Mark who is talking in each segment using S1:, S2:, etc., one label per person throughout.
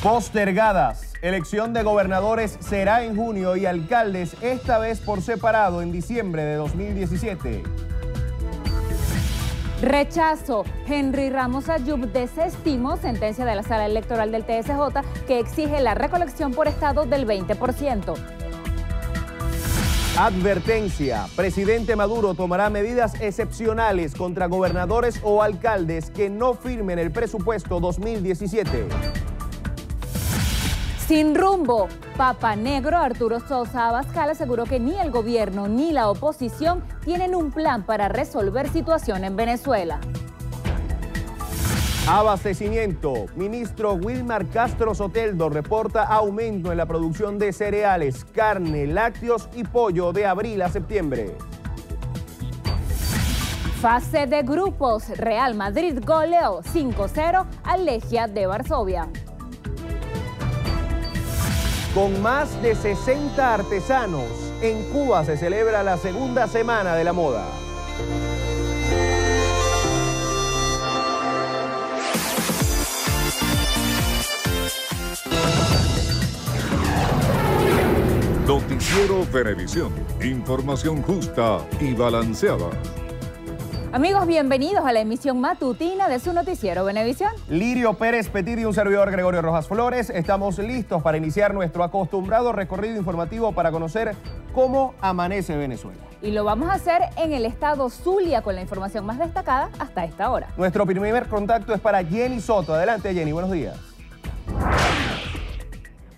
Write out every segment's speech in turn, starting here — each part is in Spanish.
S1: Postergadas. Elección de gobernadores será en junio y alcaldes esta vez por separado en diciembre de 2017.
S2: Rechazo. Henry Ramos Ayub desestimó sentencia de la Sala Electoral del TSJ que exige la recolección por estado del 20%.
S1: Advertencia. Presidente Maduro tomará medidas excepcionales contra gobernadores o alcaldes que no firmen el presupuesto 2017.
S2: Sin rumbo. Papa Negro Arturo Sosa Abascal aseguró que ni el gobierno ni la oposición tienen un plan para resolver situación en Venezuela.
S1: Abastecimiento. Ministro Wilmar Castro Soteldo reporta aumento en la producción de cereales, carne, lácteos y pollo de abril a septiembre.
S2: Fase de grupos. Real Madrid goleó 5-0 al Legia de Varsovia.
S1: Con más de 60 artesanos, en Cuba se celebra la segunda semana de la moda.
S3: Noticiero Venevisión. Información justa y balanceada.
S2: Amigos, bienvenidos a la emisión matutina de su noticiero Venevisión.
S1: Lirio Pérez Petit y un servidor Gregorio Rojas Flores, estamos listos para iniciar nuestro acostumbrado recorrido informativo para conocer cómo amanece Venezuela.
S2: Y lo vamos a hacer en el estado Zulia con la información más destacada hasta esta hora.
S1: Nuestro primer contacto es para Jenny Soto. Adelante, Jenny, buenos días.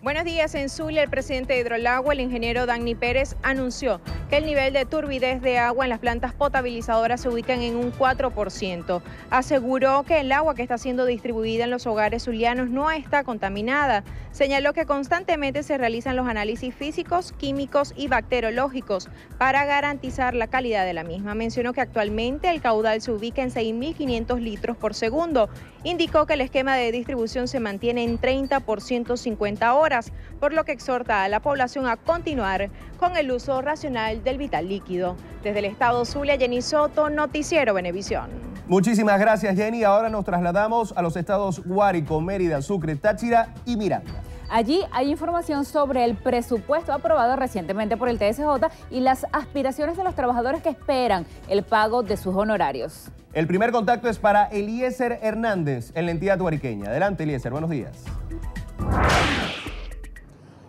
S4: Buenos días. En Zulia, el presidente de Hidrolagua, el ingeniero Dagny Pérez, anunció que el nivel de turbidez de agua en las plantas potabilizadoras se ubican en un 4%. Aseguró que el agua que está siendo distribuida en los hogares zulianos no está contaminada. Señaló que constantemente se realizan los análisis físicos, químicos y bacteriológicos para garantizar la calidad de la misma. Mencionó que actualmente el caudal se ubica en 6.500 litros por segundo. Indicó que el esquema de distribución se mantiene en 30 por 150 horas, por lo que exhorta a la población a continuar con el uso racional del vital líquido. Desde el estado Zulia, Jenny Soto, Noticiero Venevisión.
S1: Muchísimas gracias, Jenny. Ahora nos trasladamos a los estados Guárico, Mérida, Sucre, Táchira y Miranda.
S2: Allí hay información sobre el presupuesto aprobado recientemente por el TSJ y las aspiraciones de los trabajadores que esperan el pago de sus honorarios.
S1: El primer contacto es para Eliezer Hernández en la entidad guariqueña. Adelante, Eliezer, buenos días.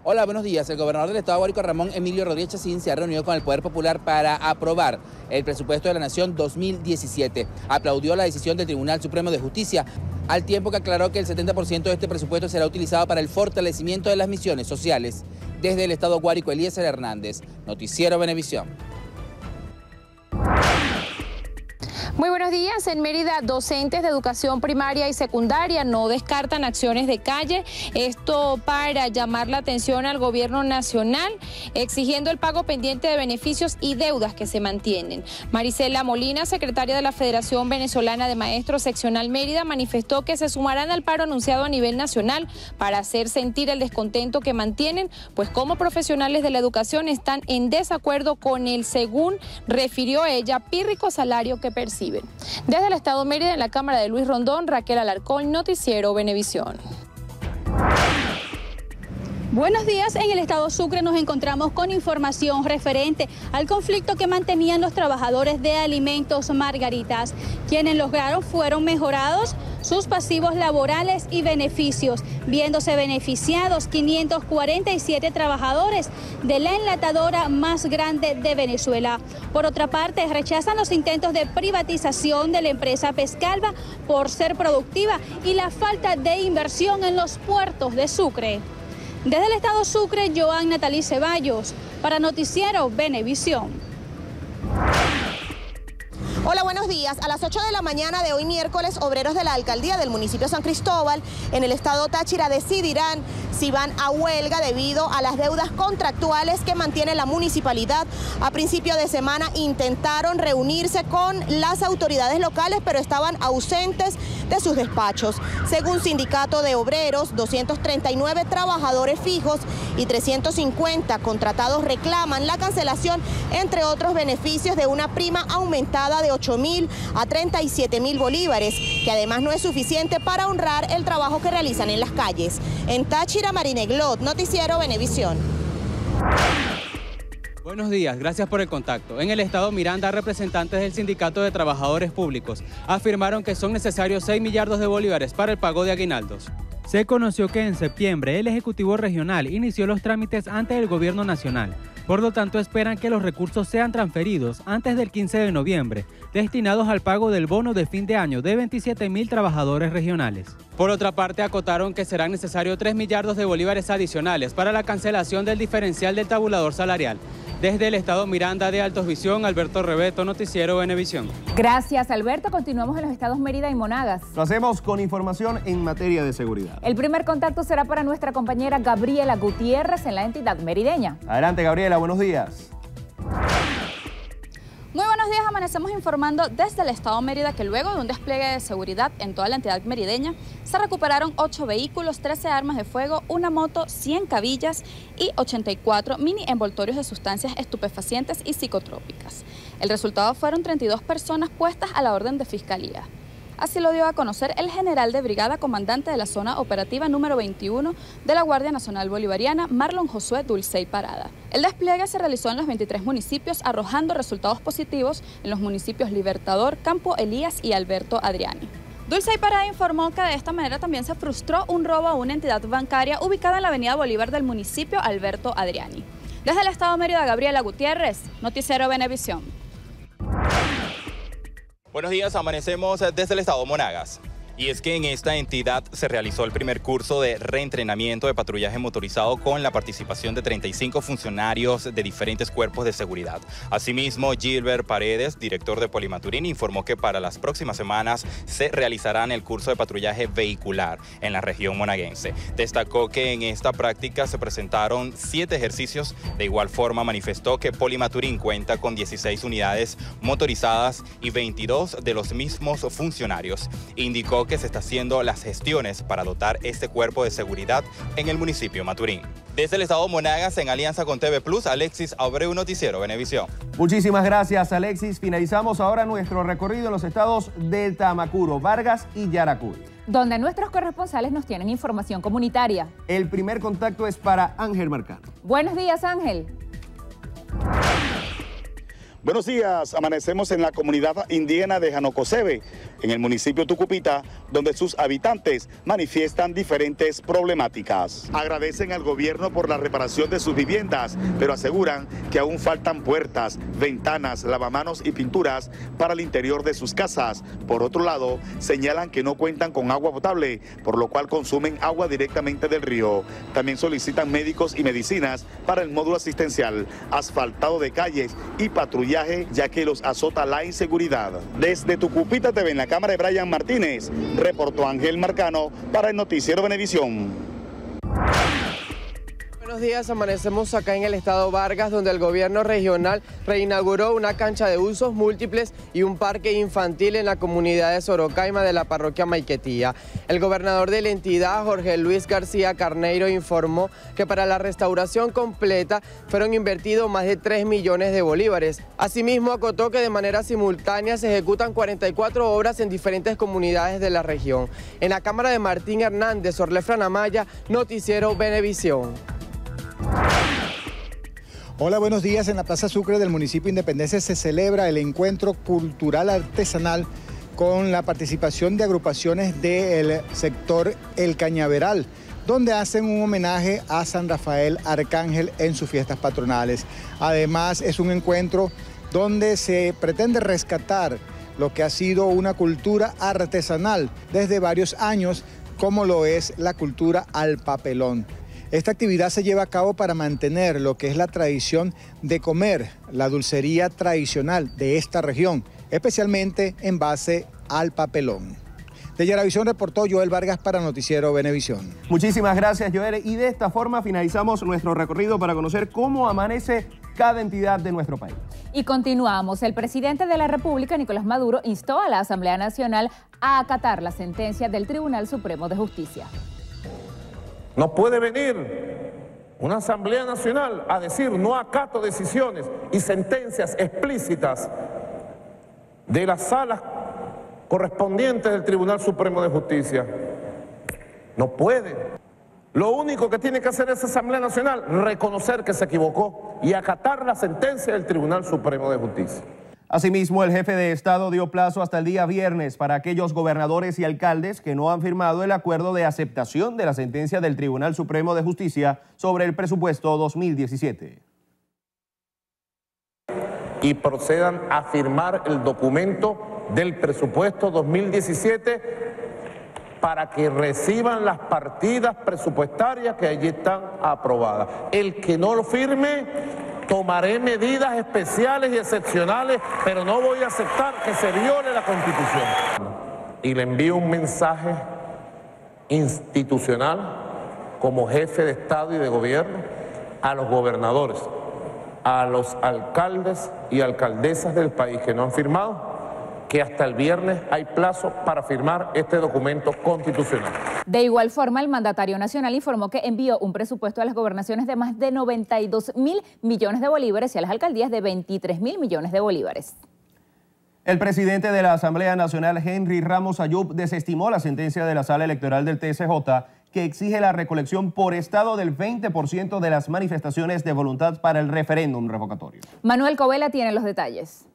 S5: Hola, buenos días. El gobernador del estado de Guárico, Ramón Emilio Rodríguez Chacín, se ha reunido con el Poder Popular para aprobar el presupuesto de la Nación 2017. Aplaudió la decisión del Tribunal Supremo de Justicia, al tiempo que aclaró que el 70% de este presupuesto será utilizado para el fortalecimiento de las misiones sociales. Desde el estado Guárico, Eliezer Hernández, Noticiero Venevisión.
S6: Muy buenos días. En Mérida, docentes de educación primaria y secundaria no descartan acciones de calle. Esto para llamar la atención al gobierno nacional, exigiendo el pago pendiente de beneficios y deudas que se mantienen. Marisela Molina, secretaria de la Federación Venezolana de Maestros Seccional Mérida, manifestó que se sumarán al paro anunciado a nivel nacional para hacer sentir el descontento que mantienen, pues como profesionales de la educación están en desacuerdo con el, según refirió ella, pírrico salario que perciben. Desde el estado Mérida, en la Cámara de Luis Rondón, Raquel Alarcón, Noticiero Venevisión.
S7: Buenos días. En el estado Sucre nos encontramos con información referente al conflicto que mantenían los trabajadores de Alimentos Margaritas. Quienes lograron fueron mejorados sus pasivos laborales y beneficios, viéndose beneficiados 547 trabajadores de la enlatadora más grande de Venezuela. Por otra parte, rechazan los intentos de privatización de la empresa Pescalva por ser productiva y la falta de inversión en los puertos de Sucre. Desde el estado Sucre, Joan Natalí Ceballos, para Noticiero Venevisión.
S8: Hola, buenos días. A las 8 de la mañana de hoy miércoles, obreros de la alcaldía del municipio San Cristóbal, en el estado Táchira, decidirán si van a huelga debido a las deudas contractuales que mantiene la municipalidad. A principio de semana intentaron reunirse con las autoridades locales, pero estaban ausentes de sus despachos. Según Sindicato de Obreros, 239 trabajadores fijos y 350 contratados reclaman la cancelación, entre otros beneficios, de una prima aumentada de 8.000 a 37.000 bolívares, que además no es suficiente para honrar el trabajo que realizan en las calles. En Táchira, Marineglot, Noticiero Venevisión.
S9: Buenos días, gracias por el contacto. En el estado Miranda, representantes del Sindicato de Trabajadores Públicos afirmaron que son necesarios 6 millardos de bolívares para el pago de aguinaldos. Se conoció que en septiembre el Ejecutivo Regional inició los trámites ante el Gobierno Nacional. Por lo tanto, esperan que los recursos sean transferidos antes del 15 de noviembre, destinados al pago del bono de fin de año de 27.000 trabajadores regionales. Por otra parte, acotaron que serán necesarios 3 millardos de bolívares adicionales para la cancelación del diferencial del tabulador salarial. Desde el estado Miranda de Altos Visión, Alberto Rebeto, Noticiero Venevisión.
S2: Gracias, Alberto. Continuamos en los estados Mérida y Monagas.
S1: Lo hacemos con información en materia de seguridad.
S2: El primer contacto será para nuestra compañera Gabriela Gutiérrez en la entidad merideña.
S1: Adelante, Gabriela, buenos días.
S10: Muy buenos días, amanecemos informando desde el estado Mérida que luego de un despliegue de seguridad en toda la entidad merideña, se recuperaron 8 vehículos, 13 armas de fuego, una moto, 100 cabillas y 84 mini envoltorios de sustancias estupefacientes y psicotrópicas. El resultado fueron 32 personas puestas a la orden de fiscalía. Así lo dio a conocer el general de brigada, comandante de la zona operativa número 21 de la Guardia Nacional Bolivariana, Marlon Josué Dulcey Parada. El despliegue se realizó en los 23 municipios, arrojando resultados positivos en los municipios Libertador, Campo Elías y Alberto Adriani. Dulcey Parada informó que de esta manera también se frustró un robo a una entidad bancaria ubicada en la avenida Bolívar del municipio Alberto Adriani. Desde el estado Mérida, Gabriela Gutiérrez, Noticiero Venevisión.
S11: Buenos días, amanecemos desde el estado Monagas. Y es que en esta entidad se realizó el primer curso de reentrenamiento de patrullaje motorizado con la participación de 35 funcionarios de diferentes cuerpos de seguridad. Asimismo, Gilbert Paredes, director de Polimaturín, informó que para las próximas semanas se realizarán el curso de patrullaje vehicular en la región monaguense. Destacó que en esta práctica se presentaron 7 ejercicios. De igual forma, manifestó que Polimaturín cuenta con 16 unidades motorizadas y 22 de los mismos funcionarios. Indicó que se está haciendo las gestiones para dotar este cuerpo de seguridad en el municipio Maturín. Desde el estado Monagas, en alianza con TV Plus, Alexis Abreu, Noticiero Venevisión.
S1: Muchísimas gracias, Alexis. Finalizamos ahora nuestro recorrido en los estados de Tamacuro, Vargas y Yaracuy,
S2: donde nuestros corresponsales nos tienen información comunitaria.
S1: El primer contacto es para Ángel Marcano.
S2: Buenos días, Ángel.
S12: Buenos días, amanecemos en la comunidad indígena de Janocosebe, en el municipio Tucupita, donde sus habitantes manifiestan diferentes problemáticas. Agradecen al gobierno por la reparación de sus viviendas, pero aseguran que aún faltan puertas, ventanas, lavamanos y pinturas para el interior de sus casas. Por otro lado, señalan que no cuentan con agua potable, por lo cual consumen agua directamente del río. También solicitan médicos y medicinas para el módulo asistencial, asfaltado de calles y patrullaje, ya que los azota la inseguridad. Desde Tucupita TV, en la cámara de Brian Martínez, reportó Ángel Marcano para el Noticiero Venevisión.
S13: Buenos días, amanecemos acá en el estado Vargas, donde el gobierno regional reinauguró una cancha de usos múltiples y un parque infantil en la comunidad de Sorocaima de la parroquia Maiquetía. El gobernador de la entidad, Jorge Luis García Carneiro, informó que para la restauración completa fueron invertidos más de 3 millones de bolívares. Asimismo, acotó que de manera simultánea se ejecutan 44 obras en diferentes comunidades de la región. En la cámara de Martín Hernández, Orlefran Amaya, Noticiero Venevisión.
S14: Hola, buenos días. En la Plaza Sucre del municipio Independencia se celebra el encuentro cultural artesanal con la participación de agrupaciones del sector El Cañaveral, donde hacen un homenaje a San Rafael Arcángel en sus fiestas patronales. Además, es un encuentro donde se pretende rescatar lo que ha sido una cultura artesanal desde varios años, como lo es la cultura al papelón. Esta actividad se lleva a cabo para mantener lo que es la tradición de comer, la dulcería tradicional de esta región, especialmente en base al papelón. De Yaravisión reportó Joel Vargas para Noticiero Venevisión.
S1: Muchísimas gracias, Joel. Y de esta forma finalizamos nuestro recorrido para conocer cómo amanece cada entidad de nuestro país.
S2: Y continuamos. El presidente de la República, Nicolás Maduro, instó a la Asamblea Nacional a acatar la sentencia del Tribunal Supremo de Justicia.
S15: No puede venir una Asamblea Nacional a decir no acato decisiones y sentencias explícitas de las salas correspondientes del Tribunal Supremo de Justicia. No puede. Lo único que tiene que hacer esa Asamblea Nacional, reconocer que se equivocó y acatar la sentencia del Tribunal Supremo de Justicia.
S1: Asimismo, el jefe de Estado dio plazo hasta el día viernes para aquellos gobernadores y alcaldes que no han firmado el acuerdo de aceptación de la sentencia del Tribunal Supremo de Justicia sobre el presupuesto 2017.
S15: Y procedan a firmar el documento del presupuesto 2017 para que reciban las partidas presupuestarias que allí están aprobadas. El que no lo firme, tomaré medidas especiales y excepcionales, pero no voy a aceptar que se viole la Constitución. Y le envío un mensaje institucional como jefe de Estado y de Gobierno a los gobernadores, a los alcaldes y alcaldesas del país que no han firmado, que hasta el viernes hay plazo para firmar este documento constitucional.
S2: De igual forma, el mandatario nacional informó que envió un presupuesto a las gobernaciones de más de 92.000 millones de bolívares y a las alcaldías de 23.000 millones de bolívares.
S1: El presidente de la Asamblea Nacional, Henry Ramos Ayub, desestimó la sentencia de la Sala Electoral del TSJ que exige la recolección por estado del 20% de las manifestaciones de voluntad para el referéndum revocatorio.
S2: Manuel Covela tiene los detalles.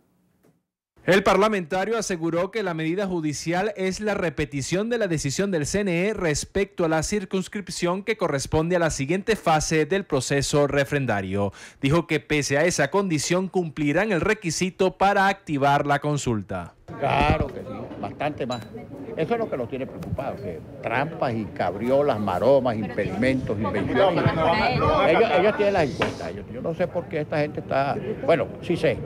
S16: El parlamentario aseguró que la medida judicial es la repetición de la decisión del CNE respecto a la circunscripción que corresponde a la siguiente fase del proceso refrendario. Dijo que pese a esa condición cumplirán el requisito para activar la consulta.
S17: Claro que sí, bastante más. Eso es lo que los tiene preocupados, que trampas y cabriolas, maromas, impedimentos, invenciones. Ellos tienen las encuestas. Yo no sé por qué esta gente está... Bueno, sí sé.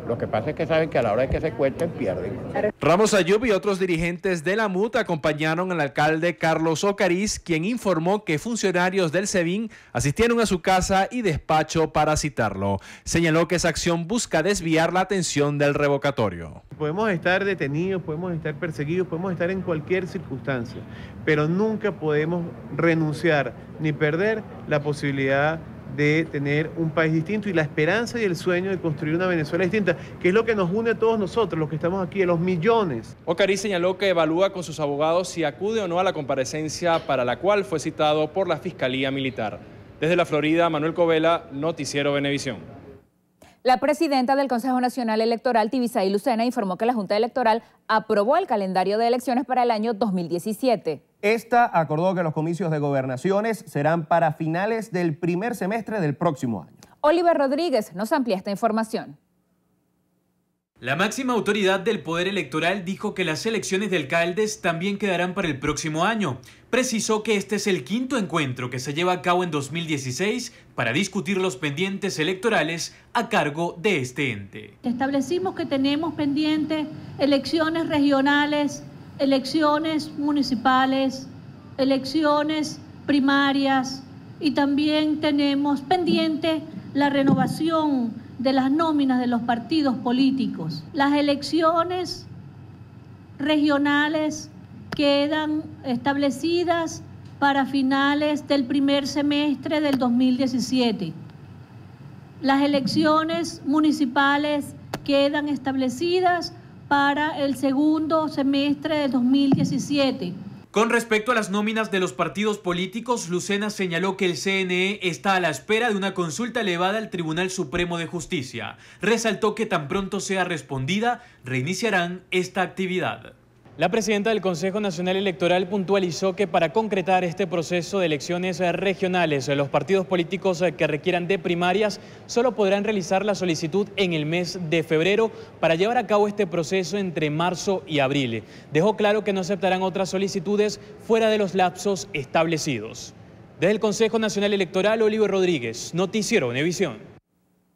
S17: Lo que pasa es que saben que a la hora de que se cuenten, pierden.
S16: Ramos Ayub y otros dirigentes de la MUT acompañaron al alcalde Carlos Ocariz, quien informó que funcionarios del SEBIN asistieron a su casa y despacho para citarlo. Señaló que esa acción busca desviar la atención del revocatorio.
S18: Podemos estar detenidos, podemos estar perseguidos, podemos estar en cualquier circunstancia, pero nunca podemos renunciar ni perder la posibilidad de tener un país distinto y la esperanza y el sueño de construir una Venezuela distinta, que es lo que nos une a todos nosotros, los que estamos aquí, a los millones.
S19: Ocariz señaló que evalúa con sus abogados si acude o no a la comparecencia para la cual fue citado por la Fiscalía Militar. Desde la Florida, Manuel Covela, Noticiero Venevisión.
S2: La presidenta del Consejo Nacional Electoral, Tibisay Lucena, informó que la Junta Electoral aprobó el calendario de elecciones para el año 2017.
S1: Esta acordó que los comicios de gobernaciones serán para finales del primer semestre del próximo año.
S2: Oliver Rodríguez nos amplía esta información.
S20: La máxima autoridad del Poder Electoral dijo que las elecciones de alcaldes también quedarán para el próximo año. Precisó que este es el quinto encuentro que se lleva a cabo en 2016 para discutir los pendientes electorales a cargo de este ente.
S21: Establecimos que tenemos pendientes elecciones regionales, elecciones municipales, elecciones primarias y también tenemos pendiente la renovación de las nóminas de los partidos políticos. Las elecciones regionales quedan establecidas para finales del primer semestre del 2017. Las elecciones municipales quedan establecidas para el segundo semestre del 2017.
S20: Con respecto a las nóminas de los partidos políticos, Lucena señaló que el CNE está a la espera de una consulta elevada al Tribunal Supremo de Justicia. Resaltó que tan pronto sea respondida, reiniciarán esta actividad.
S19: La presidenta del Consejo Nacional Electoral puntualizó que para concretar este proceso de elecciones regionales, los partidos políticos que requieran de primarias solo podrán realizar la solicitud en el mes de febrero para llevar a cabo este proceso entre marzo y abril. Dejó claro que no aceptarán otras solicitudes fuera de los lapsos establecidos. Desde el Consejo Nacional Electoral, Oliver Rodríguez, Noticiero Venevisión.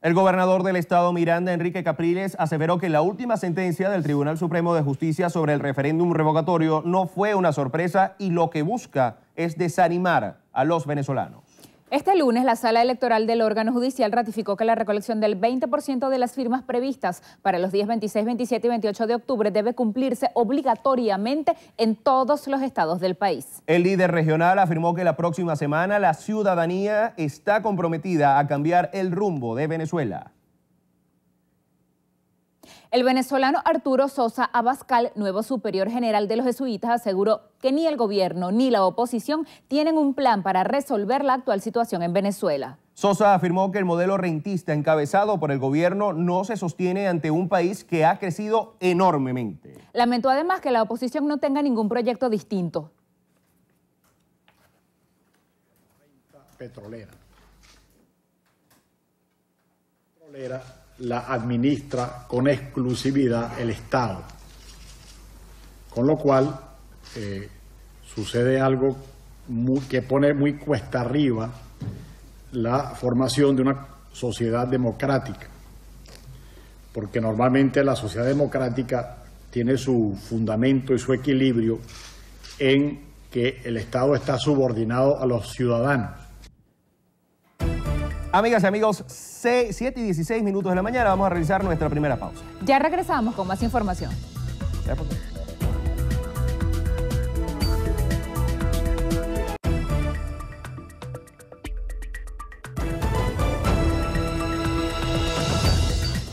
S1: El gobernador del estado Miranda, Enrique Capriles, aseveró que la última sentencia del Tribunal Supremo de Justicia sobre el referéndum revocatorio no fue una sorpresa y lo que busca es desanimar a los venezolanos.
S2: Este lunes, la Sala Electoral del órgano judicial ratificó que la recolección del 20% de las firmas previstas para los días 26, 27 y 28 de octubre debe cumplirse obligatoriamente en todos los estados del país.
S1: El líder regional afirmó que la próxima semana la ciudadanía está comprometida a cambiar el rumbo de Venezuela.
S2: El venezolano Arturo Sosa Abascal, nuevo superior general de los jesuitas, aseguró que ni el gobierno ni la oposición tienen un plan para resolver la actual situación en Venezuela.
S1: Sosa afirmó que el modelo rentista encabezado por el gobierno no se sostiene ante un país que ha crecido enormemente.
S2: Lamentó además que la oposición no tenga ningún proyecto distinto.
S3: Petrolera la administra con exclusividad el Estado, con lo cual sucede algo que pone muy cuesta arriba la formación de una sociedad democrática, porque normalmente la sociedad democrática tiene su fundamento y su equilibrio en que el Estado está subordinado a los ciudadanos.
S1: Amigas y amigos, 7 y 16 minutos de la mañana, vamos a realizar nuestra primera pausa.
S2: Ya regresamos con más información.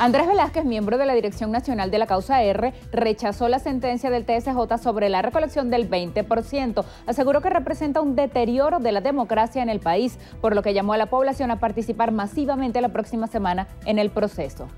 S2: Andrés Velázquez, miembro de la Dirección Nacional de la Causa R, rechazó la sentencia del TSJ sobre la recolección del 20%. Aseguró que representa un deterioro de la democracia en el país, por lo que llamó a la población a participar masivamente la próxima semana en el proceso.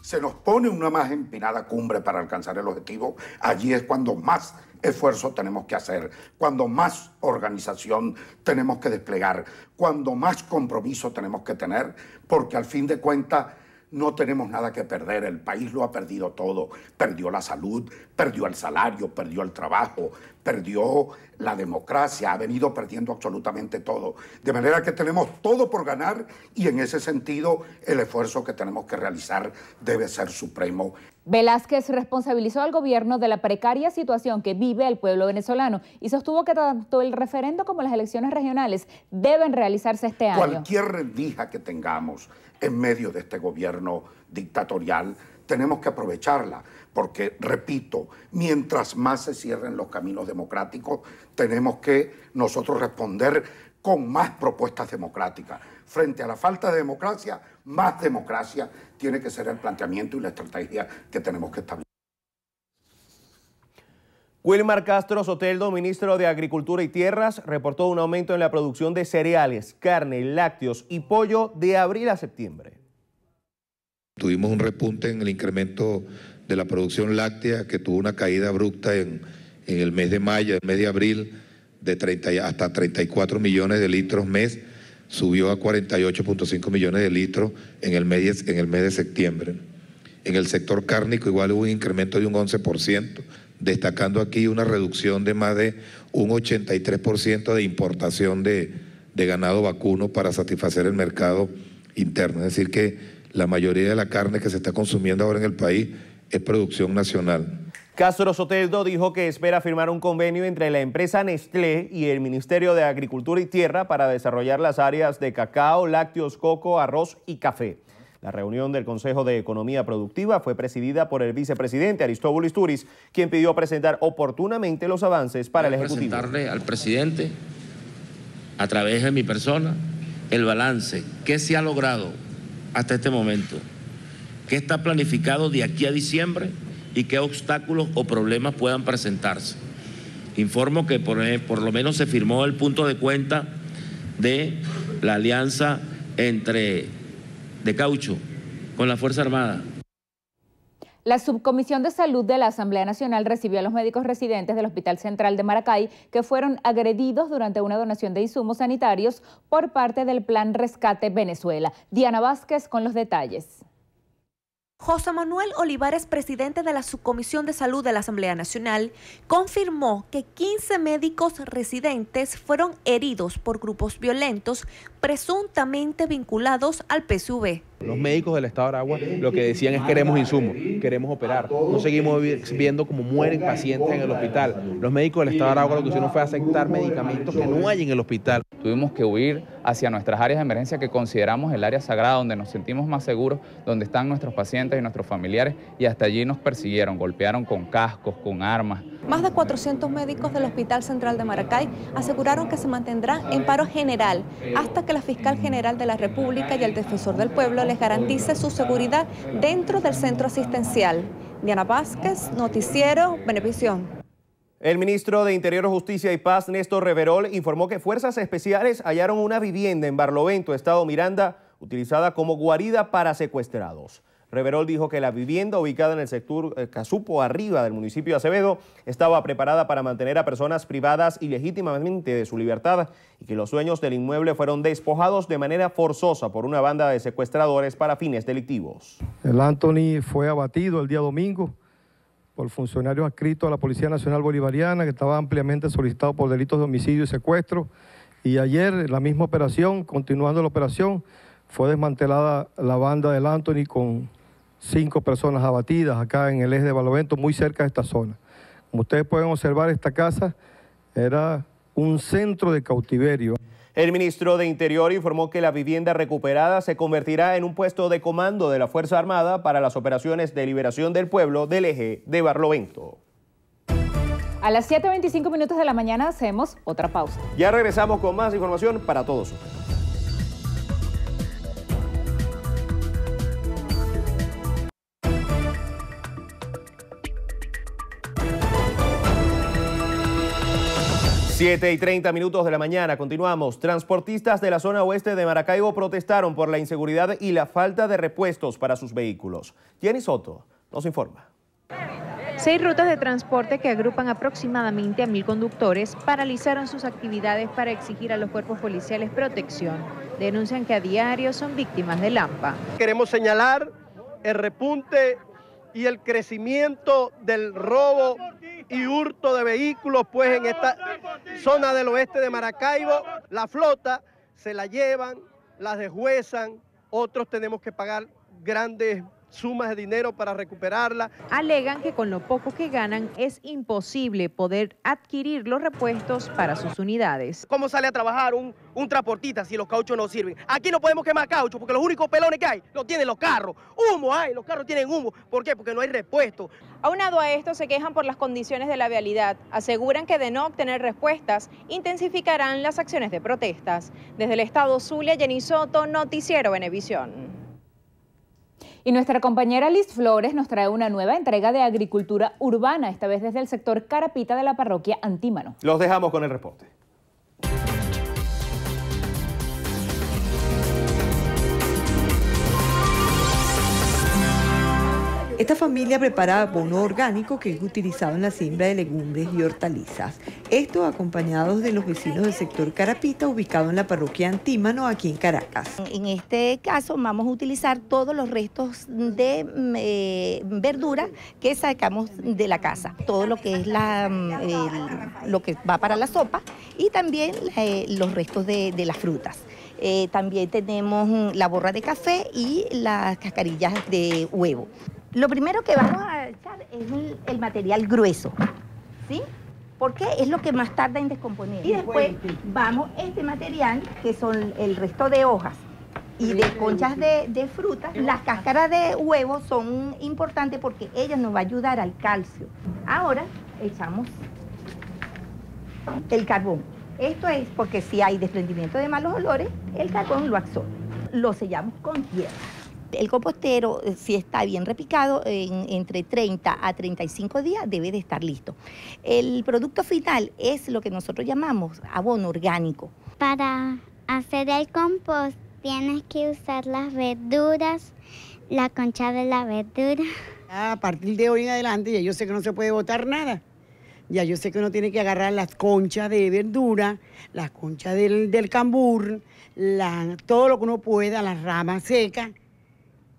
S22: Se nos pone una más empinada cumbre para alcanzar el objetivo. Allí es cuando más esfuerzo tenemos que hacer, cuando más organización tenemos que desplegar, cuando más compromiso tenemos que tener, porque al fin de cuentas no tenemos nada que perder, el país lo ha perdido todo, perdió la salud, perdió el salario, perdió el trabajo, perdió la democracia, ha venido perdiendo absolutamente todo. De manera que tenemos todo por ganar y en ese sentido el esfuerzo que tenemos que realizar debe ser supremo.
S2: Velázquez responsabilizó al gobierno de la precaria situación que vive el pueblo venezolano y sostuvo que tanto el referendo como las elecciones regionales deben realizarse este año.
S22: Cualquier rendija que tengamos en medio de este gobierno dictatorial, tenemos que aprovecharla, porque, repito, mientras más se cierren los caminos democráticos, tenemos que nosotros responder con más propuestas democráticas. Frente a la falta de democracia, más democracia tiene que ser el planteamiento y la estrategia que tenemos que establecer.
S1: Wilmar Castro Soteldo, ministro de Agricultura y Tierras, reportó un aumento en la producción de cereales, carne, lácteos y pollo de abril a septiembre.
S23: Tuvimos un repunte en el incremento de la producción láctea, que tuvo una caída abrupta en el mes de mayo, el mes de abril, de hasta 34 millones de litros mes, subió a 48.5 millones de litros en el mes de septiembre. En el sector cárnico igual hubo un incremento de un 11%, destacando aquí una reducción de más de un 83% de importación de ganado vacuno para satisfacer el mercado interno. Es decir que la mayoría de la carne que se está consumiendo ahora en el país es producción nacional.
S1: Castro Soteldo dijo que espera firmar un convenio entre la empresa Nestlé y el Ministerio de Agricultura y Tierra para desarrollar las áreas de cacao, lácteos, coco, arroz y café. La reunión del Consejo de Economía Productiva fue presidida por el vicepresidente Aristóbulo Isturiz, quien pidió presentar oportunamente los avances para el Ejecutivo.
S24: Presentarle al presidente, a través de mi persona, el balance, qué se ha logrado hasta este momento, qué está planificado de aquí a diciembre y qué obstáculos o problemas puedan presentarse. Informo que por lo menos se firmó el punto de cuenta de la alianza de caucho con la Fuerza Armada.
S2: La Subcomisión de Salud de la Asamblea Nacional recibió a los médicos residentes del Hospital Central de Maracay que fueron agredidos durante una donación de insumos sanitarios por parte del Plan Rescate Venezuela. Diana Vázquez con los detalles.
S25: José Manuel Olivares, presidente de la Subcomisión de Salud de la Asamblea Nacional, confirmó que 15 médicos residentes fueron heridos por grupos violentos presuntamente vinculados al PSUV.
S26: Los médicos del Estado de Aragua lo que decían es queremos insumos, queremos operar. No seguimos viendo cómo mueren pacientes en el hospital. Los médicos del Estado de Aragua lo que hicieron fue aceptar medicamentos que no hay en el hospital.
S4: tuvimos que huir hacia nuestras áreas de emergencia que consideramos el área sagrada, donde nos sentimos más seguros, donde están nuestros pacientes y nuestros familiares, y hasta allí nos persiguieron, golpearon con cascos, con armas.
S25: Más de 400 médicos del Hospital Central de Maracay aseguraron que se mantendrán en paro general hasta que la Fiscal General de la República y el Defensor del Pueblo les garantice su seguridad dentro del centro asistencial. Diana Vázquez, Noticiero Venevisión.
S1: El ministro de Interior, Justicia y Paz, Néstor Reverol, informó que fuerzas especiales hallaron una vivienda en Barlovento, estado Miranda, utilizada como guarida para secuestrados. Reverol dijo que la vivienda ubicada en el sector Casupo, arriba del municipio de Acevedo, estaba preparada para mantener a personas privadas ilegítimamente de su libertad y que los dueños del inmueble fueron despojados de manera forzosa por una banda de secuestradores para fines delictivos.
S5: El Anthony fue abatido el día domingo por funcionarios adscritos a la Policía Nacional Bolivariana, que estaba ampliamente solicitado por delitos de homicidio y secuestro. Y ayer, la misma operación, continuando la operación, fue desmantelada la banda del Anthony con 5 personas abatidas acá en el eje de Barlovento, muy cerca de esta zona. Como ustedes pueden observar, esta casa era un centro de cautiverio.
S1: El ministro de Interior informó que la vivienda recuperada se convertirá en un puesto de comando de la Fuerza Armada para las operaciones de liberación del pueblo del eje de Barlovento.
S2: A las 7:25 minutos de la mañana hacemos otra pausa.
S1: Ya regresamos con más información para todos ustedes. Siete y 30 minutos de la mañana, continuamos. Transportistas de la zona oeste de Maracaibo protestaron por la inseguridad y la falta de repuestos para sus vehículos. Jenny Soto nos informa.
S6: 6 rutas de transporte que agrupan aproximadamente a 1.000 conductores paralizaron sus actividades para exigir a los cuerpos policiales protección. Denuncian que a diario son víctimas de Lampa.
S7: Queremos señalar el repunte y el crecimiento del robo y hurto de vehículos, pues en esta zona del oeste de Maracaibo, la flota se la llevan, las deshuesan, otros tenemos que pagar grandes sumas de dinero para recuperarla.
S6: Alegan que con lo poco que ganan es imposible poder adquirir los repuestos para sus unidades.
S7: ¿Cómo sale a trabajar un transportista si los cauchos no sirven? Aquí no podemos quemar caucho porque los únicos pelones que hay los tienen los carros. Humo hay, los carros tienen humo. ¿Por qué? Porque no hay repuesto.
S6: Aunado a esto, se quejan por las condiciones de la vialidad. Aseguran que de no obtener respuestas, intensificarán las acciones de protestas. Desde el estado Zulia, Jenny Soto, Noticiero Venevisión.
S2: Y nuestra compañera Liz Flores nos trae una nueva entrega de agricultura urbana, esta vez desde el sector Carapita de la parroquia Antímano.
S1: Los dejamos con el reporte.
S8: Esta familia prepara abono orgánico que es utilizado en la siembra de legumbres y hortalizas. Esto acompañados de los vecinos del sector Carapita, ubicado en la parroquia Antímano, aquí en Caracas.
S9: En este caso vamos a utilizar todos los restos de verdura que sacamos de la casa. Todo lo que es lo que va para la sopa y también los restos de las frutas. También tenemos la borra de café y las cascarillas de huevo. Lo primero que vamos a echar es el material grueso, ¿sí? Porque es lo que más tarda en descomponer. Y después vamos este material, que son el resto de hojas y de conchas de frutas. Las cáscaras de huevo son importantes porque ellas nos va a ayudar al calcio. Ahora echamos el carbón. Esto es porque si hay desprendimiento de malos olores, el carbón lo absorbe. Lo sellamos con tierra. El compostero, si está bien repicado, entre 30 a 35 días debe de estar listo. El producto final es lo que nosotros llamamos abono orgánico.
S27: Para hacer el compost tienes que usar las verduras, la concha de la verdura.
S28: A partir de hoy en adelante ya yo sé que no se puede botar nada. Ya yo sé que uno tiene que agarrar las conchas de verdura, las conchas del cambur, todo lo que uno pueda, las ramas secas,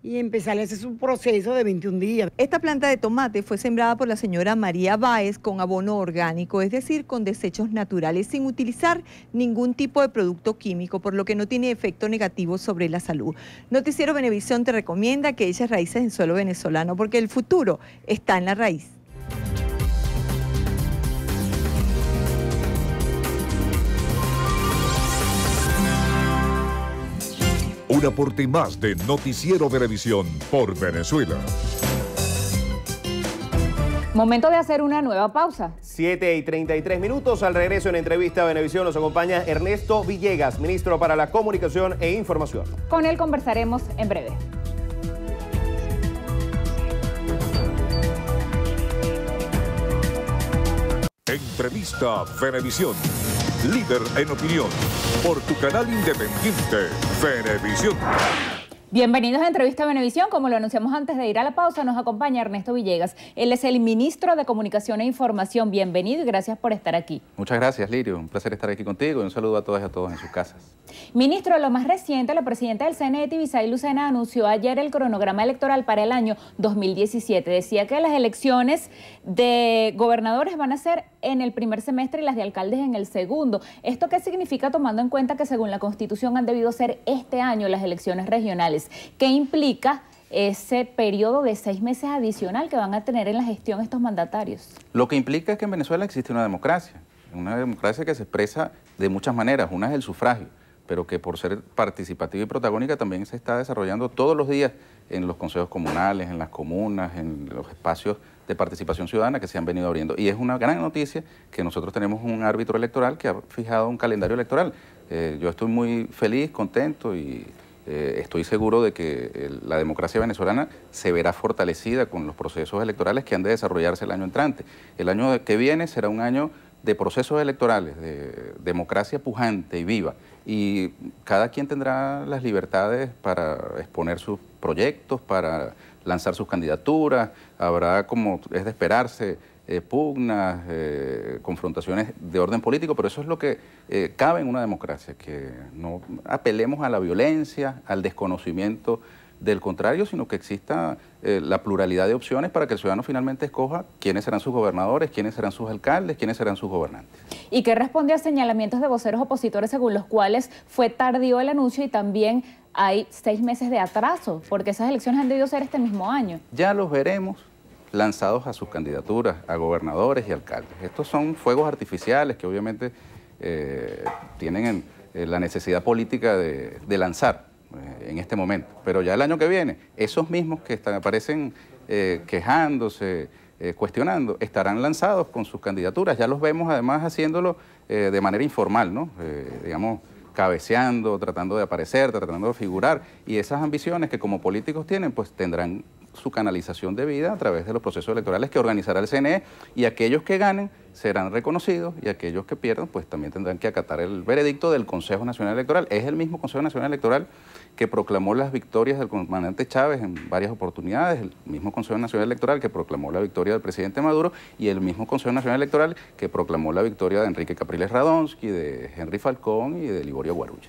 S28: y empezar a hacer su proceso de 21 días.
S8: Esta planta de tomate fue sembrada por la señora María Báez con abono orgánico, es decir, con desechos naturales, sin utilizar ningún tipo de producto químico, por lo que no tiene efecto negativo sobre la salud. Noticiero Venevisión te recomienda que eches raíces en suelo venezolano, porque el futuro está en la raíz.
S10: Un aporte más de Noticiero Venevisión por Venezuela.
S2: Momento de hacer una nueva pausa.
S1: 7:33. Al regreso en entrevista a Venevisión nos acompaña Ernesto Villegas, ministro para la Comunicación e Información.
S2: Con él conversaremos en breve.
S10: Entrevista Venevisión. Líder en opinión. Por tu canal independiente, Venevisión.
S2: Bienvenidos a Entrevista Venevisión. Como lo anunciamos antes de ir a la pausa, nos acompaña Ernesto Villegas. Él es el ministro de Comunicación e Información. Bienvenido y gracias por estar aquí.
S11: Muchas gracias, Lirio. Un placer estar aquí contigo y un saludo a todas y a todos en sus casas.
S2: Ministro, lo más reciente, la presidenta del CNE, Tibisay Lucena, anunció ayer el cronograma electoral para el año 2017. Decía que las elecciones de gobernadores van a ser en el primer semestre y las de alcaldes en el segundo. ¿Esto qué significa, tomando en cuenta que según la Constitución han debido ser este año las elecciones regionales? ¿Qué implica ese periodo de 6 meses adicional que van a tener en la gestión estos mandatarios?
S11: Lo que implica es que en Venezuela existe una democracia que se expresa de muchas maneras. Una es el sufragio, pero que por ser participativa y protagónica también se está desarrollando todos los días en los consejos comunales, en las comunas, en los espacios de participación ciudadana que se han venido abriendo. Y es una gran noticia que nosotros tenemos un árbitro electoral que ha fijado un calendario electoral. Yo estoy muy feliz, contento y estoy seguro de que la democracia venezolana se verá fortalecida con los procesos electorales que han de desarrollarse el año entrante. El año que viene será un año de procesos electorales, de democracia pujante y viva. Y cada quien tendrá las libertades para exponer sus proyectos, para lanzar sus candidaturas. Habrá, como es de esperarse, pugnas, confrontaciones de orden político, pero eso es lo que cabe en una democracia, que no apelemos a la violencia, al desconocimiento del contrario, sino que exista la pluralidad de opciones para que el ciudadano finalmente escoja quiénes serán sus gobernadores, quiénes serán sus alcaldes, quiénes serán sus gobernantes.
S2: ¿Y qué responde a señalamientos de voceros opositores según los cuales fue tardío el anuncio y también hay 6 meses de atraso, porque esas elecciones han debido ser este mismo año?
S11: Ya los veremos lanzados a sus candidaturas, a gobernadores y alcaldes. Estos son fuegos artificiales que obviamente tienen la necesidad política de lanzar en este momento. Pero ya el año que viene, esos mismos que aparecen quejándose, cuestionando, estarán lanzados con sus candidaturas. Ya los vemos además haciéndolo de manera informal, ¿no? Digamos, cabeceando, tratando de aparecer, tratando de figurar. Y esas ambiciones que como políticos tienen, pues tendrán su canalización de vida a través de los procesos electorales que organizará el CNE, y aquellos que ganen serán reconocidos y aquellos que pierdan pues también tendrán que acatar el veredicto del Consejo Nacional Electoral. Es el mismo Consejo Nacional Electoral que proclamó las victorias del comandante Chávez en varias oportunidades, el mismo Consejo Nacional Electoral que proclamó la victoria del presidente Maduro y el mismo Consejo Nacional Electoral que proclamó la victoria de Enrique Capriles Radonsky, de Henry Falcón y de Liborio Guarulla.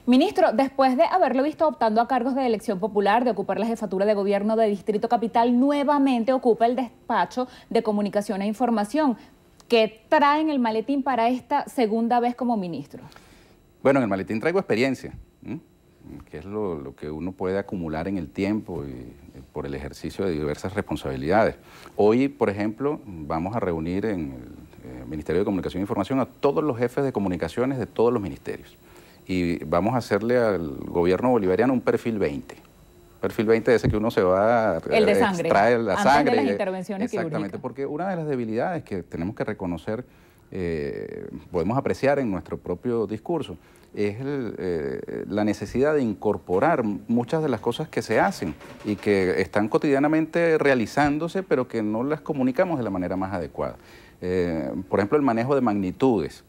S2: Ministro, después de haberlo visto optando a cargos de elección popular, de ocupar la jefatura de gobierno de Distrito Capital, nuevamente ocupa el despacho de Comunicación e Información. ¿Qué trae en el maletín para esta segunda vez como ministro?
S11: Bueno, en el maletín traigo experiencia, que es lo que uno puede acumular en el tiempo y por el ejercicio de diversas responsabilidades. Hoy, por ejemplo, vamos a reunir en el Ministerio de Comunicación e Información a todos los jefes de comunicaciones de todos los ministerios. Y vamos a hacerle al gobierno bolivariano un perfil 20. Perfil 20 de ese que uno se va a extraer la sangre.
S2: De las intervenciones
S11: exactamente,
S2: quirúrgicas.
S11: Porque una de las debilidades que tenemos que reconocer, podemos apreciar en nuestro propio discurso, es la necesidad de incorporar muchas de las cosas que se hacen y que están cotidianamente realizándose, pero que no las comunicamos de la manera más adecuada. Por ejemplo, el manejo de magnitudes.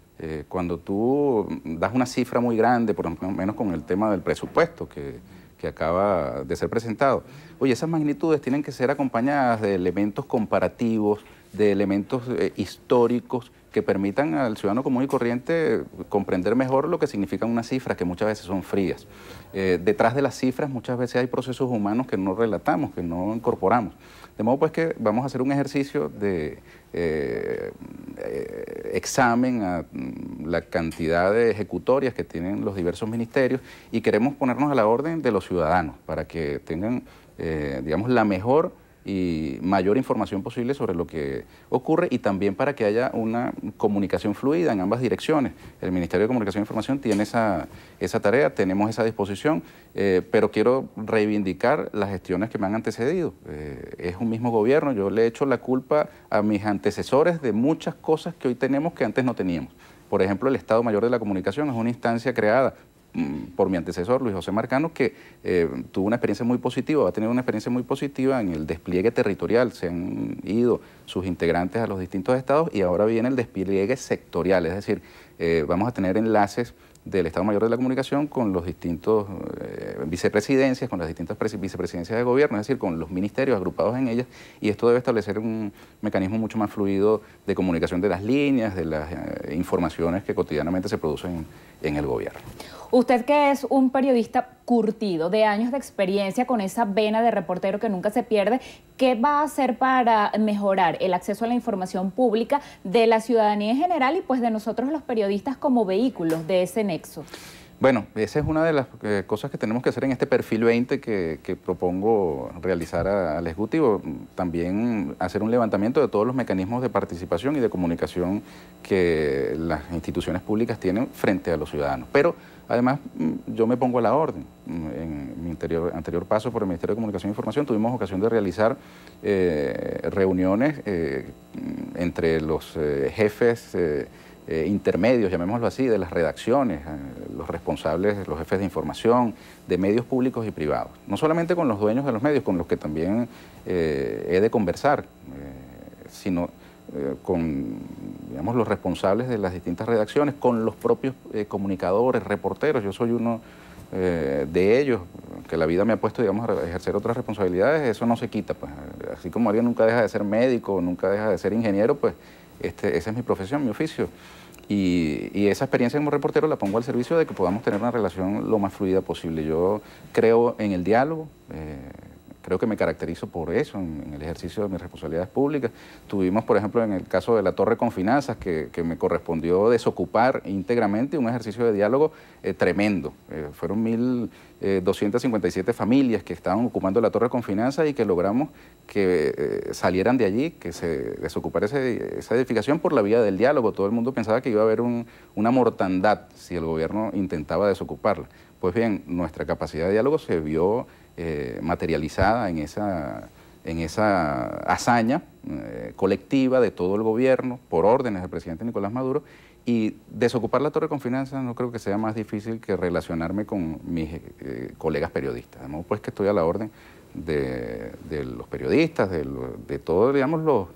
S11: Cuando tú das una cifra muy grande, por lo menos con el tema del presupuesto que acaba de ser presentado, oye, esas magnitudes tienen que ser acompañadas de elementos comparativos, de elementos históricos que permitan al ciudadano común y corriente comprender mejor lo que significan unas cifras que muchas veces son frías. Detrás de las cifras muchas veces hay procesos humanos que no relatamos, que no incorporamos. De modo pues que vamos a hacer un ejercicio de examen a la cantidad de ejecutorias que tienen los diversos ministerios y queremos ponernos a la orden de los ciudadanos para que tengan, digamos, la mejor y mayor información posible sobre lo que ocurre y también para que haya una comunicación fluida en ambas direcciones. El Ministerio de Comunicación e Información tiene esa tarea, tenemos esa disposición, pero quiero reivindicar las gestiones que me han antecedido. Es un mismo gobierno, yo le echo la culpa a mis antecesores de muchas cosas que hoy tenemos que antes no teníamos. Por ejemplo, el Estado Mayor de la Comunicación es una instancia creada por mi antecesor, Luis José Marcano, que tuvo una experiencia muy positiva, va a tener una experiencia muy positiva en el despliegue territorial. Se han ido sus integrantes a los distintos estados y ahora viene el despliegue sectorial, es decir, vamos a tener enlaces del Estado Mayor de la Comunicación con los distintos vicepresidencias, con las distintas vicepresidencias de gobierno, es decir, con los ministerios agrupados en ellas, y esto debe establecer un mecanismo mucho más fluido de comunicación de las líneas, de las informaciones que cotidianamente se producen en el gobierno.
S2: Usted, que es un periodista curtido, de años de experiencia, con esa vena de reportero que nunca se pierde, ¿qué va a hacer para mejorar el acceso a la información pública de la ciudadanía en general y pues de nosotros los periodistas como vehículos de ese nexo?
S11: Bueno, esa es una de las cosas que tenemos que hacer en este perfil 20 que propongo realizar al Ejecutivo. También hacer un levantamiento de todos los mecanismos de participación y de comunicación que las instituciones públicas tienen frente a los ciudadanos. Pero además yo me pongo a la orden. En mi anterior paso por el Ministerio de Comunicación e Información tuvimos ocasión de realizar reuniones entre los jefes intermedios, llamémoslo así, de las redacciones, los responsables, los jefes de información, de medios públicos y privados. No solamente con los dueños de los medios, con los que también he de conversar, sino con, digamos, los responsables de las distintas redacciones, con los propios comunicadores, reporteros. Yo soy uno de ellos, que la vida me ha puesto, digamos, a ejercer otras responsabilidades. Eso no se quita, pues. Así como alguien nunca deja de ser médico, nunca deja de ser ingeniero, pues esa es mi profesión, mi oficio. Y esa experiencia como reportero la pongo al servicio de que podamos tener una relación lo más fluida posible. Yo creo en el diálogo, creo que me caracterizo por eso en el ejercicio de mis responsabilidades públicas. Tuvimos, por ejemplo, en el caso de la Torre con Finanzas, que me correspondió desocupar íntegramente un ejercicio de diálogo tremendo. Fueron 1.257 familias que estaban ocupando la Torre con Finanzas y que logramos que salieran de allí, que se desocupara esa edificación por la vía del diálogo. Todo el mundo pensaba que iba a haber una mortandad si el gobierno intentaba desocuparla. Pues bien, nuestra capacidad de diálogo se vio materializada en esa hazaña colectiva de todo el gobierno, por órdenes del presidente Nicolás Maduro, y desocupar la Torre con Finanzas no creo que sea más difícil que relacionarme con mis colegas periodistas. Además, pues que estoy a la orden de los periodistas, de todos, digamos, los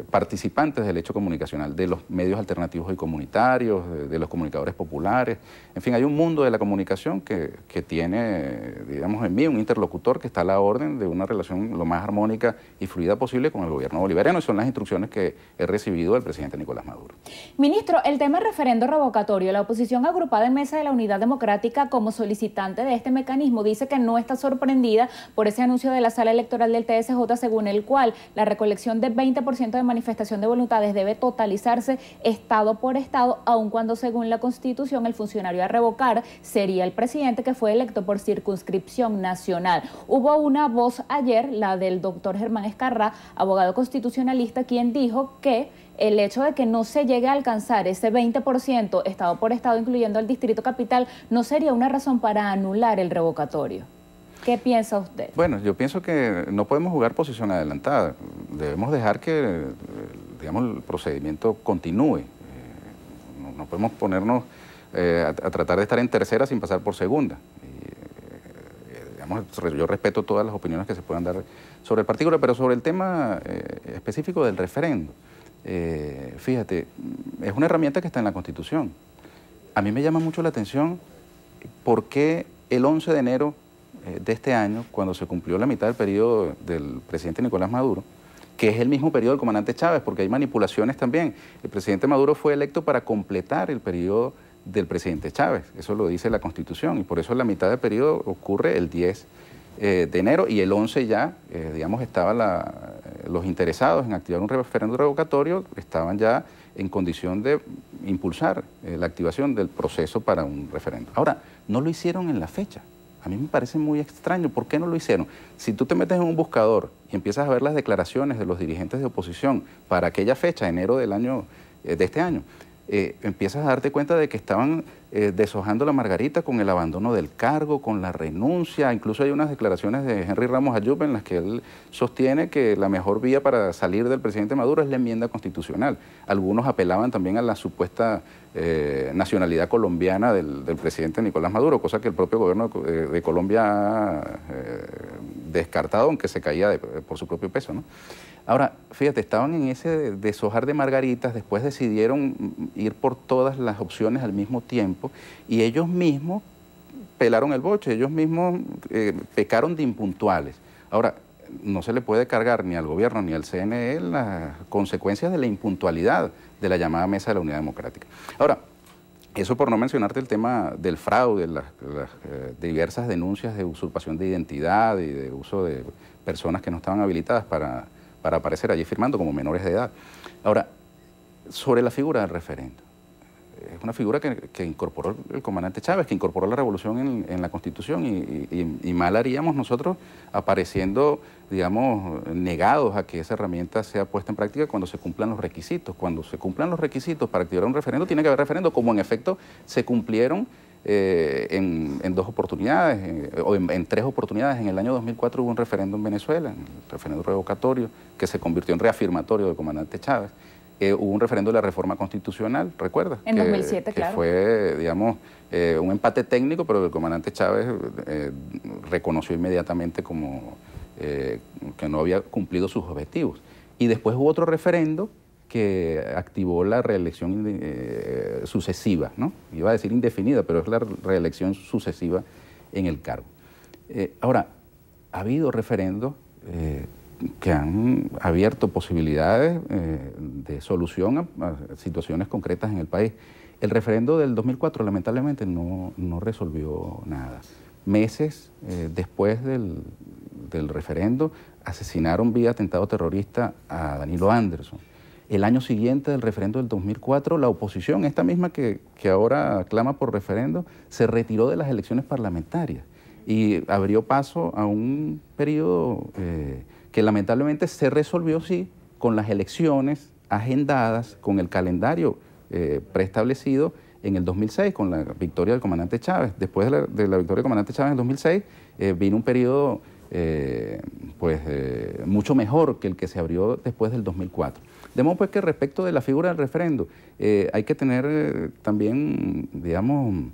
S11: participantes del hecho comunicacional, de los medios alternativos y comunitarios, de los comunicadores populares. En fin, hay un mundo de la comunicación que tiene, digamos, en mí un interlocutor que está a la orden de una relación lo más armónica y fluida posible con el gobierno bolivariano, y son las instrucciones que he recibido del presidente Nicolás Maduro.
S2: Ministro, el tema del referendo revocatorio, la oposición agrupada en Mesa de la Unidad Democrática como solicitante de este mecanismo dice que no está sorprendida por ese anuncio de la Sala Electoral del TSJ, según el cual la recolección de 20% de manifestación de voluntades debe totalizarse estado por estado, aun cuando según la Constitución el funcionario a revocar sería el presidente, que fue electo por circunscripción nacional. Hubo una voz ayer, la del doctor Germán Escarrá, abogado constitucionalista, quien dijo que el hecho de que no se llegue a alcanzar ese 20% estado por estado, incluyendo el Distrito Capital, no sería una razón para anular el revocatorio. ¿Qué piensa usted?
S11: Bueno, yo pienso que no podemos jugar posición adelantada. Debemos dejar que, digamos, el procedimiento continúe. No podemos ponernos a tratar de estar en tercera sin pasar por segunda. Digamos, yo respeto todas las opiniones que se puedan dar sobre el particular, pero sobre el tema específico del referendo, fíjate, es una herramienta que está en la Constitución. A mí me llama mucho la atención por qué el 11 de enero de este año, cuando se cumplió la mitad del periodo del presidente Nicolás Maduro, que es el mismo periodo del comandante Chávez, porque hay manipulaciones también. El presidente Maduro fue electo para completar el periodo del presidente Chávez, eso lo dice la Constitución, y por eso la mitad del periodo ocurre el 10 de enero, y el 11 ya, digamos, estaban los interesados en activar un referendo revocatorio, estaban ya en condición de impulsar la activación del proceso para un referendo. Ahora, no lo hicieron en la fecha. A mí me parece muy extraño. ¿Por qué no lo hicieron? Si tú te metes en un buscador y empiezas a ver las declaraciones de los dirigentes de oposición para aquella fecha, enero del año, de este año, empiezas a darte cuenta de que estaban deshojando la margarita con el abandono del cargo, con la renuncia. Incluso hay unas declaraciones de Henry Ramos Ayub en las que él sostiene que la mejor vía para salir del presidente Maduro es la enmienda constitucional. Algunos apelaban también a la supuesta nacionalidad colombiana del presidente Nicolás Maduro, cosa que el propio gobierno de Colombia ha descartado, aunque se caía por su propio peso, ¿no? Ahora, fíjate, estaban en ese deshojar de margaritas, después decidieron ir por todas las opciones al mismo tiempo y ellos mismos pelaron el boche, ellos mismos pecaron de impuntuales. Ahora, no se le puede cargar ni al gobierno ni al CNE las consecuencias de la impuntualidad de la llamada Mesa de la Unidad Democrática. Ahora, eso por no mencionarte el tema del fraude, las diversas denuncias de usurpación de identidad y de uso de personas que no estaban habilitadas para aparecer allí firmando como menores de edad. Ahora, sobre la figura del referendo. Es una figura que incorporó el comandante Chávez, que incorporó la revolución en la Constitución y mal haríamos nosotros apareciendo, digamos, negados a que esa herramienta sea puesta en práctica cuando se cumplan los requisitos. Cuando se cumplan los requisitos para activar un referendo, tiene que haber referendo, como en efecto se cumplieron en dos oportunidades, o en tres oportunidades. En el año 2004 hubo un referendo en Venezuela, el referendo revocatorio, que se convirtió en reafirmatorio del comandante Chávez. Hubo un referendo de la reforma constitucional, ¿recuerdas?
S2: En 2007, claro.
S11: Que fue, digamos, un empate técnico, pero el comandante Chávez reconoció inmediatamente como que no había cumplido sus objetivos. Y después hubo otro referendo que activó la reelección sucesiva, ¿no? Iba a decir indefinida, pero es la reelección sucesiva en el cargo. Ahora, ha habido referendos que han abierto posibilidades de solución a situaciones concretas en el país. El referendo del 2004 lamentablemente no resolvió nada. Meses después del referendo asesinaron vía atentado terrorista a Danilo Anderson. El año siguiente del referendo del 2004, la oposición, esta misma que ahora clama por referendo, se retiró de las elecciones parlamentarias y abrió paso a un periodo que lamentablemente se resolvió, sí, con las elecciones agendadas, con el calendario preestablecido en el 2006, con la victoria del comandante Chávez. Después de la victoria del comandante Chávez en el 2006, vino un periodo mucho mejor que el que se abrió después del 2004. De modo pues que respecto de la figura del referendo, hay que tener también, digamos,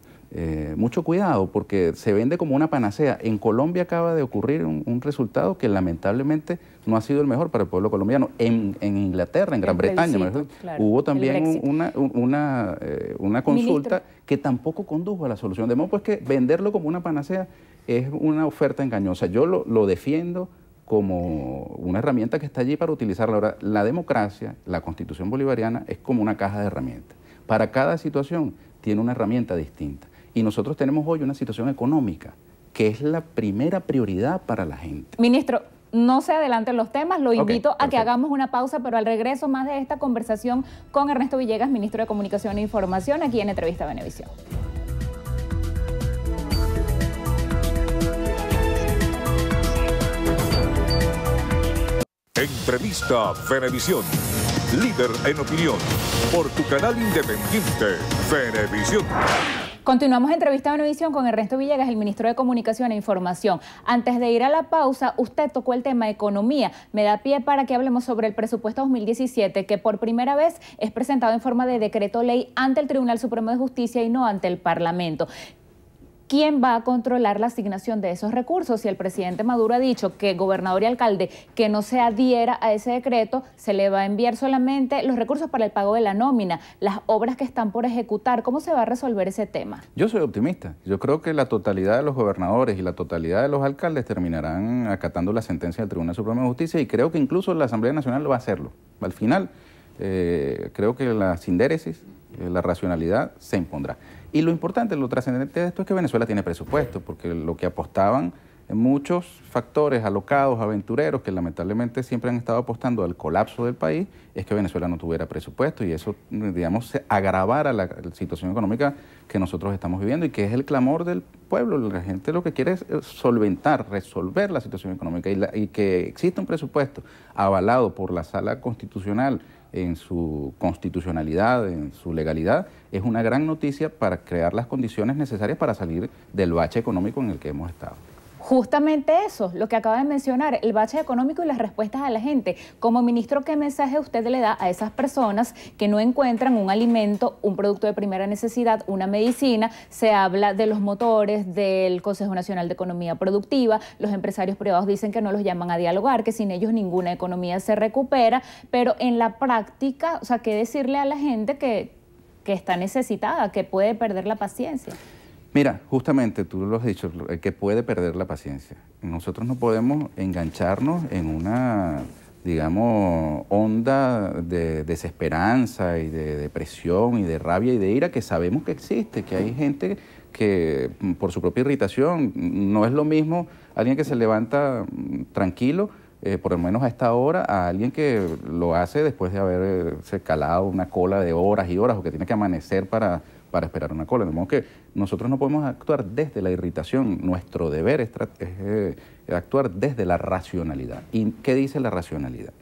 S11: mucho cuidado, porque se vende como una panacea. En Colombia acaba de ocurrir un resultado que lamentablemente no ha sido el mejor para el pueblo colombiano. En Inglaterra, en Gran Bretaña, claro, hubo también una consulta que tampoco condujo a la solución. De modo pues que venderlo como una panacea es una oferta engañosa. Yo lo defiendo como una herramienta que está allí para utilizarla. Ahora, la democracia, la Constitución bolivariana, es como una caja de herramientas. Para cada situación tiene una herramienta distinta. Y nosotros tenemos hoy una situación económica, que es la primera prioridad para la gente.
S2: Ministro, no se adelanten los temas, lo invito a que hagamos una pausa, pero al regreso más de esta conversación con Ernesto Villegas, ministro de Comunicación e Información, aquí en Entrevista Venevisión.
S10: Entrevista Venevisión, líder en opinión, por tu canal independiente, Venevisión.
S2: Continuamos Entrevista Venevisión con Ernesto Villegas, el ministro de Comunicación e Información. Antes de ir a la pausa, usted tocó el tema economía. Me da pie para que hablemos sobre el presupuesto 2017, que por primera vez es presentado en forma de decreto ley ante el Tribunal Supremo de Justicia y no ante el Parlamento. ¿Quién va a controlar la asignación de esos recursos? Si el presidente Maduro ha dicho que gobernador y alcalde que no se adhiera a ese decreto, se le va a enviar solamente los recursos para el pago de la nómina, las obras que están por ejecutar. ¿Cómo se va a resolver ese tema?
S11: Yo soy optimista. Yo creo que la totalidad de los gobernadores y la totalidad de los alcaldes terminarán acatando la sentencia del Tribunal Supremo de Justicia, y creo que incluso la Asamblea Nacional va a hacerlo. Al final, creo que la sindéresis, la racionalidad se impondrá. Y lo importante, lo trascendente de esto es que Venezuela tiene presupuesto, porque lo que apostaban muchos factores alocados, aventureros, que lamentablemente siempre han estado apostando al colapso del país, es que Venezuela no tuviera presupuesto y eso, digamos, agravara la situación económica que nosotros estamos viviendo y que es el clamor del pueblo. La gente lo que quiere es solventar, resolver la situación económica y que exista un presupuesto avalado por la Sala Constitucional en su constitucionalidad, en su legalidad, es una gran noticia para crear las condiciones necesarias para salir del bache económico en el que hemos estado.
S2: Justamente eso, lo que acaba de mencionar, el bache económico y las respuestas a la gente. Como ministro, ¿qué mensaje usted le da a esas personas que no encuentran un alimento, un producto de primera necesidad, una medicina? Se habla de los motores, del Consejo Nacional de Economía Productiva, los empresarios privados dicen que no los llaman a dialogar, que sin ellos ninguna economía se recupera, pero en la práctica, o sea, ¿qué decirle a la gente que está necesitada, que puede perder la paciencia?
S11: Mira, justamente tú lo has dicho, que puede perder la paciencia. Nosotros no podemos engancharnos en una, digamos, onda de desesperanza y de depresión y de rabia y de ira que sabemos que existe, que hay gente que por su propia irritación, no es lo mismo alguien que se levanta tranquilo, por lo menos a esta hora, a alguien que lo hace después de haberse calado una cola de horas y horas o que tiene que amanecer para esperar una cola. De modo que nosotros no podemos actuar desde la irritación. Nuestro deber es actuar desde la racionalidad. ¿Y qué dice la racionalidad?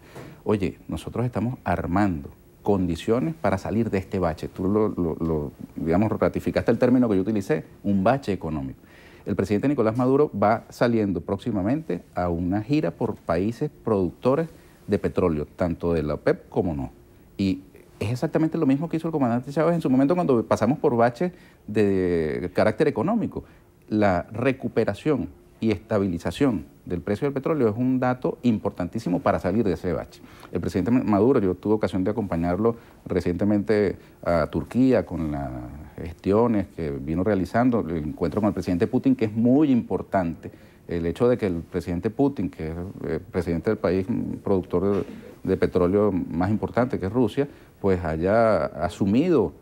S11: Oye, nosotros estamos armando condiciones para salir de este bache. Tú digamos, ratificaste el término que yo utilicé, un bache económico. El presidente Nicolás Maduro va saliendo próximamente a una gira por países productores de petróleo, tanto de la OPEP como no. Y es exactamente lo mismo que hizo el comandante Chávez en su momento cuando pasamos por baches de carácter económico. La recuperación y estabilización del precio del petróleo es un dato importantísimo para salir de ese bache. El presidente Maduro, yo tuve ocasión de acompañarlo recientemente a Turquía con las gestiones que vino realizando, el encuentro con el presidente Putin, que es muy importante. El hecho de que el presidente Putin, que es el presidente del país productor de petróleo más importante, que es Rusia, pues haya asumido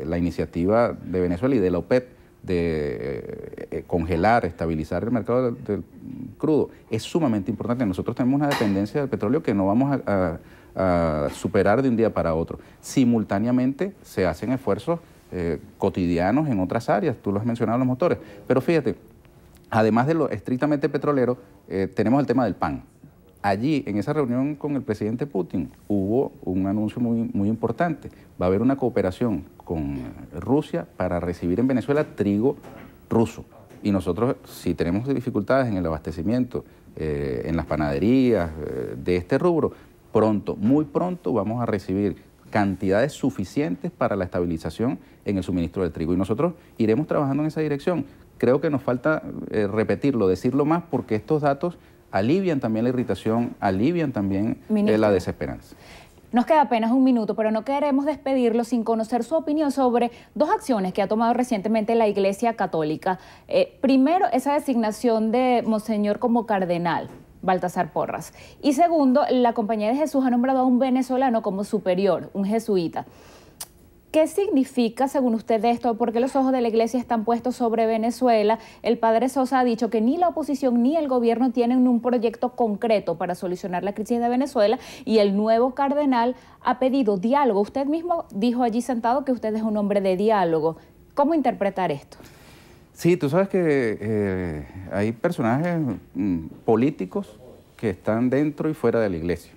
S11: la iniciativa de Venezuela y de la OPEP de congelar, estabilizar el mercado del crudo, es sumamente importante. Nosotros tenemos una dependencia del petróleo que no vamos a superar de un día para otro. Simultáneamente se hacen esfuerzos cotidianos en otras áreas, tú lo has mencionado, los motores, pero fíjate, además de lo estrictamente petrolero, tenemos el tema del pan. Allí, en esa reunión con el presidente Putin, hubo un anuncio muy importante. Va a haber una cooperación con Rusia para recibir en Venezuela trigo ruso. Y nosotros, si tenemos dificultades en el abastecimiento, en las panaderías de este rubro, pronto, muy pronto, vamos a recibir cantidades suficientes para la estabilización en el suministro del trigo. Y nosotros iremos trabajando en esa dirección. Creo que nos falta repetirlo, decirlo más, porque estos datos alivian también la irritación, alivian también la desesperanza.
S2: Nos queda apenas un minuto, pero no queremos despedirlo sin conocer su opinión sobre dos acciones que ha tomado recientemente la Iglesia Católica. Primero, esa designación de Monseñor como cardenal, Baltasar Porras. Y segundo, la Compañía de Jesús ha nombrado a un venezolano como superior, un jesuita. ¿Qué significa, según usted, esto? ¿Por qué los ojos de la Iglesia están puestos sobre Venezuela? El padre Sosa ha dicho que ni la oposición ni el gobierno tienen un proyecto concreto para solucionar la crisis de Venezuela y el nuevo cardenal ha pedido diálogo. Usted mismo dijo allí sentado que usted es un hombre de diálogo. ¿Cómo interpretar esto?
S11: Sí, tú sabes que hay personajes políticos que están dentro y fuera de la Iglesia.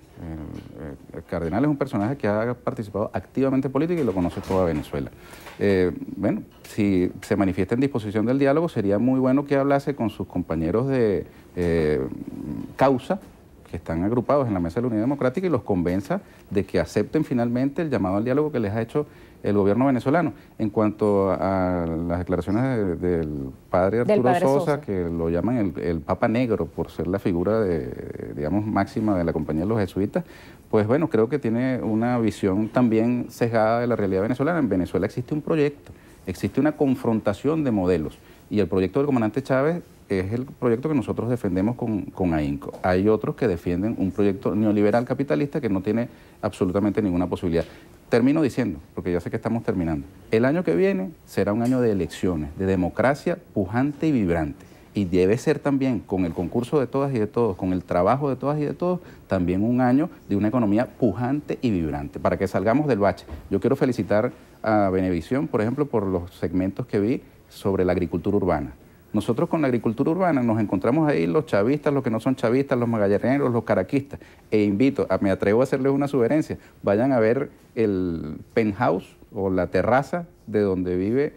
S11: El cardenal es un personaje que ha participado activamente en política y lo conoce toda Venezuela. Bueno, si se manifiesta en disposición del diálogo, sería muy bueno que hablase con sus compañeros de causa, que están agrupados en la Mesa de la Unidad Democrática, y los convenza de que acepten finalmente el llamado al diálogo que les ha hecho el gobierno venezolano. En cuanto a las declaraciones del padre Arturo Sosa, que lo llaman el Papa Negro por ser la figura digamos, máxima de la Compañía de los Jesuitas, pues bueno, creo que tiene una visión también sesgada de la realidad venezolana. En Venezuela existe un proyecto, existe una confrontación de modelos, y el proyecto del comandante Chávez es el proyecto que nosotros defendemos con AINCO. Hay otros que defienden un proyecto neoliberal capitalista que no tiene absolutamente ninguna posibilidad. Termino diciendo, porque ya sé que estamos terminando, el año que viene será un año de elecciones, de democracia pujante y vibrante. y debe ser también, con el concurso de todas y de todos, con el trabajo de todas y de todos, también un año de una economía pujante y vibrante, para que salgamos del bache. Yo quiero felicitar a Venevisión, por ejemplo, por los segmentos que vi sobre la agricultura urbana. Nosotros con la agricultura urbana nos encontramos ahí los chavistas, los que no son chavistas, los magallaneros, los caraquistas, e invito, me atrevo a hacerles una sugerencia, vayan a ver el penthouse o la terraza de donde vive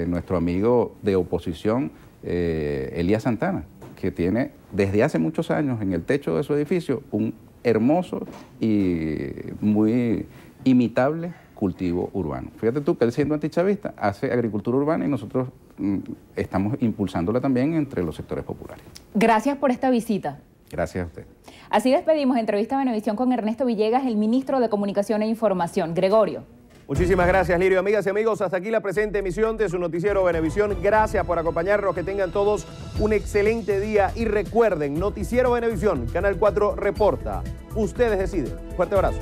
S11: nuestro amigo de oposición, Elías Santana, que tiene desde hace muchos años en el techo de su edificio un hermoso y muy imitable cultivo urbano. Fíjate tú que él, siendo antichavista, hace agricultura urbana y nosotros estamos impulsándola también entre los sectores populares.
S2: Gracias por esta visita.
S11: Gracias a usted.
S2: Así despedimos entrevista a Venevisión con Ernesto Villegas, el ministro de Comunicación e Información. Gregorio.
S1: Muchísimas gracias, Lirio. Amigas y amigos, hasta aquí la presente emisión de su noticiero Venevisión. Gracias por acompañarnos, que tengan todos un excelente día y recuerden, Noticiero Venevisión, Canal 4 reporta. Ustedes deciden. Fuerte abrazo.